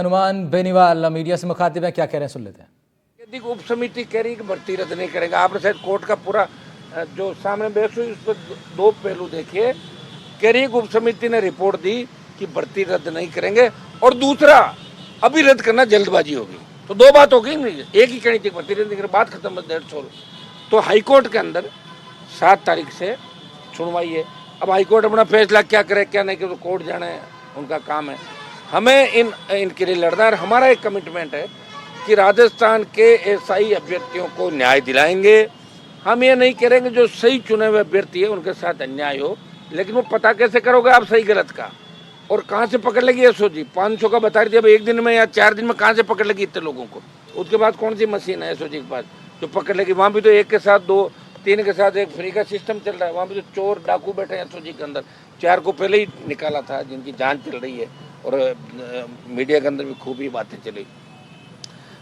Hanuman Beniwal media से मुखातिब हैं, क्या कह रहे हैं सुन लेते हैं। यदि उप समिति कह रही कि भर्ती रद्द नहीं करेंगे, आपने शायद कोर्ट का पूरा जो सामने बहस हुई उस पर दो पहलू देखिए। कह रही उप समिति ने रिपोर्ट दी कि भर्ती रद्द नहीं करेंगे, और दूसरा अभी रद्द करना जल्दबाजी होगी। तो दो बात हो गई नहीं, एक ही कहनी थी भर्ती रद्द नहीं करेंगे, बात खत्म, 150। तो हाईकोर्ट के अंदर 7 तारीख से सुनवाई है। अब हाईकोर्ट अपना फैसला क्या करे क्या नहीं करे तो कोर्ट जाने, उनका काम है। हमें इनके लिए लड़ना है। हमारा एक कमिटमेंट है कि राजस्थान के एसआई अभ्यर्थियों को न्याय दिलाएंगे। हम ये नहीं करेंगे जो सही चुने हुए अभ्यर्थी है उनके साथ अन्याय हो, लेकिन वो पता कैसे करोगे आप सही गलत का, और कहाँ से पकड़ लेगी एसओ जी? 500 का बता रही थी, अब एक दिन में या 4 दिन में कहाँ से पकड़ लेगी इतने लोगों को? उसके बाद कौन सी मशीन है एसओ जी के पास जो पकड़ लेगी? वहाँ भी तो एक के साथ 2 3 के साथ एक फ्री का सिस्टम चल रहा है। वहाँ भी तो चोर डाकू बैठे हैं एसओ जी के अंदर। 4 को पहले ही निकाला था, जिनकी जांच चल रही है, और मीडिया के अंदर भी खूब ही बातें चली।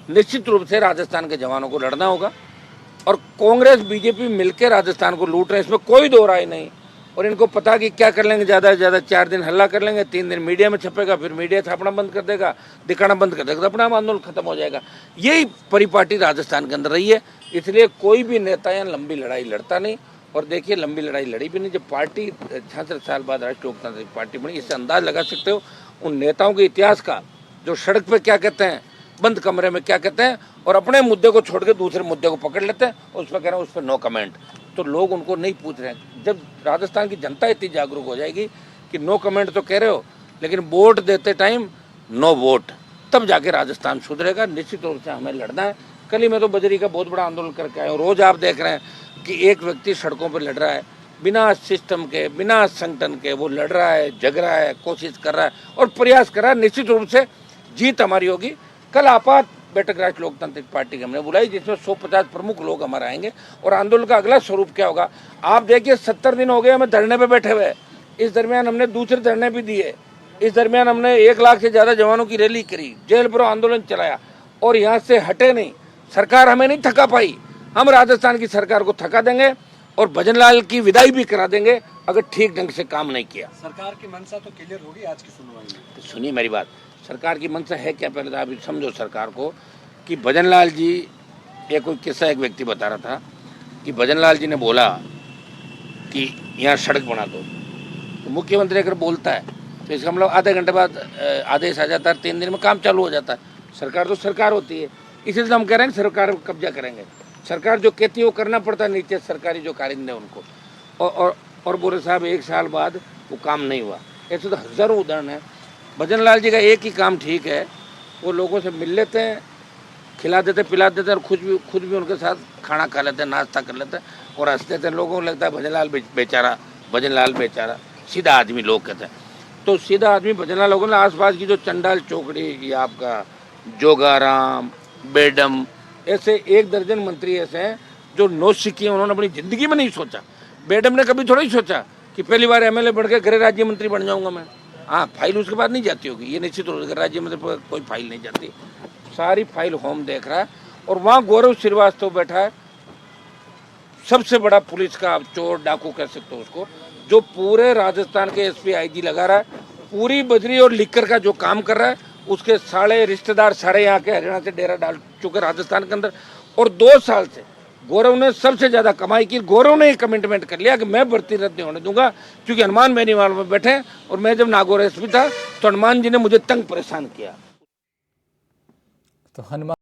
निश्चित रूप से राजस्थान के जवानों को लड़ना होगा, और कांग्रेस बीजेपी मिलकर राजस्थान को लूट रहे हैं, इसमें कोई दो राय नहीं। और इनको पता कि क्या कर लेंगे, ज़्यादा से ज़्यादा 4 दिन हल्ला कर लेंगे, 3 दिन मीडिया में छपेगा, फिर मीडिया छापना बंद कर देगा, दिखाना बंद कर देगा, तो अपना आंदोलन खत्म हो जाएगा। यही परिपाटी राजस्थान के अंदर रही है। इसलिए कोई भी नेता यहाँ लंबी लड़ाई लड़ता नहीं। और देखिए, लंबी लड़ाई लड़ी भी नहीं। जब पार्टी 66 साल बाद राष्ट्रीय लोकतांत्रिक पार्टी बनी, इससे अंदाज लगा सकते हो उन नेताओं के इतिहास का, जो सड़क पे क्या कहते हैं, बंद कमरे में क्या कहते हैं, और अपने मुद्दे को छोड़ के दूसरे मुद्दे को पकड़ लेते हैं और उस पर कह रहे हैं उस पर नो कमेंट। तो लोग उनको नहीं पूछ रहे हैं। जब राजस्थान की जनता इतनी जागरूक हो जाएगी कि नो कमेंट तो कह रहे हो, लेकिन वोट देते टाइम नो वोट, तब जाके राजस्थान सुधरेगा। निश्चित रूप से हमें लड़ना है। कल ही मैं तो बजरी का बहुत बड़ा आंदोलन करके आया हूँ। रोज आप देख रहे हैं कि एक व्यक्ति सड़कों पर लड़ रहा है, बिना सिस्टम के, बिना संगठन के, वो लड़ रहा है, जग रहा है, कोशिश कर रहा है और प्रयास कर रहा है। निश्चित रूप से जीत हमारी होगी। कल आपात बैठक राष्ट्रीय लोकतांत्रिक पार्टी की हमने बुलाई, जिसमें 150 प्रमुख लोग हमारे आएंगे, और आंदोलन का अगला स्वरूप क्या होगा आप देखिए। 70 दिन हो गए हमें धरने पे बैठे हुए। इस दरमियान हमने दूसरे धरने भी दिए। इस दरमियान हमने 1 लाख से ज़्यादा जवानों की रैली करी, जेल भरो आंदोलन चलाया, और यहाँ से हटे नहीं। सरकार हमें नहीं थका पाई। हम राजस्थान की सरकार को थका देंगे और भजनलाल की विदाई भी करा देंगे अगर ठीक ढंग से काम नहीं किया। सरकार की मंशा तो क्लियर होगी आज की सुनवाई में। तो सुनिए मेरी बात, सरकार की मंशा है क्या? पहले तो आप समझो सरकार को कि भजनलाल जी, ये कोई किस्सा एक व्यक्ति बता रहा था कि भजनलाल जी ने बोला कि यहाँ सड़क बना दो, तो मुख्यमंत्री अगर बोलता है तो इसका मतलब आधे घंटे बाद आदेश आ जाता है, 3 दिन में काम चालू हो जाता है। सरकार तो सरकार होती है। इसीलिए हम कह रहे हैं सरकार कब्जा करेंगे। सरकार जो कहती है वो करना पड़ता है, नीचे सरकारी जो कारिंदे उनको। और बोले साहब 1 साल बाद वो काम नहीं हुआ। ऐसे तो हज़ारों उदाहरण है। भजनलाल जी का एक ही काम ठीक है, वो लोगों से मिल लेते हैं, खिला देते पिला देते, और खुद भी उनके साथ खाना खा लेते हैं, नाश्ता कर लेते हैं, और हंस देते हैं। लोगों को लगता है भजनलाल बेचारा, भजनलाल बेचारा। सीधा आदमी लोग कहते हैं। तो सीधा आदमी भजनलाल लोगों ने आसपास की जो चंडाल चौकड़ी, ये आपका जोगाराम, बेडम, ऐसे 1 दर्जन मंत्री ऐसे हैं जो नौसिखिए, उन्होंने अपनी ज़िंदगी में नहीं सोचा। बेडम ने कभी थोड़ा ही सोचा कि पहली बार एमएलए बढ़ के गृह राज्य मंत्री बन जाऊंगा मैं। हाँ, फाइल उसके बाद नहीं जाती होगी, ये निश्चित रूप से राज्य मंत्री पर कोई फाइल नहीं जाती। सारी फाइल होम देख रहा है। और वहाँ गौरव श्रीवास्तव बैठा है, सबसे बड़ा पुलिस का चोर डाकू कह सकते हो उसको, जो पूरे राजस्थान के एसपी आईजी लगा रहा है, पूरी बजरी और लिकर का जो काम कर रहा है। उसके सारे रिश्तेदार सारे यहाँ के हरियाणा से डेरा डाल चुके राजस्थान के अंदर। और 2 साल से गौरव ने सबसे ज़्यादा कमाई की। गौरव ने कमिटमेंट कर लिया कि मैं भर्ती रद्द नहीं होने दूंगा, क्योंकि हनुमान बेनीवाल में बैठे, और मैं जब नागौर एसपी था तो हनुमान जी ने मुझे तंग परेशान किया। तो हनुमान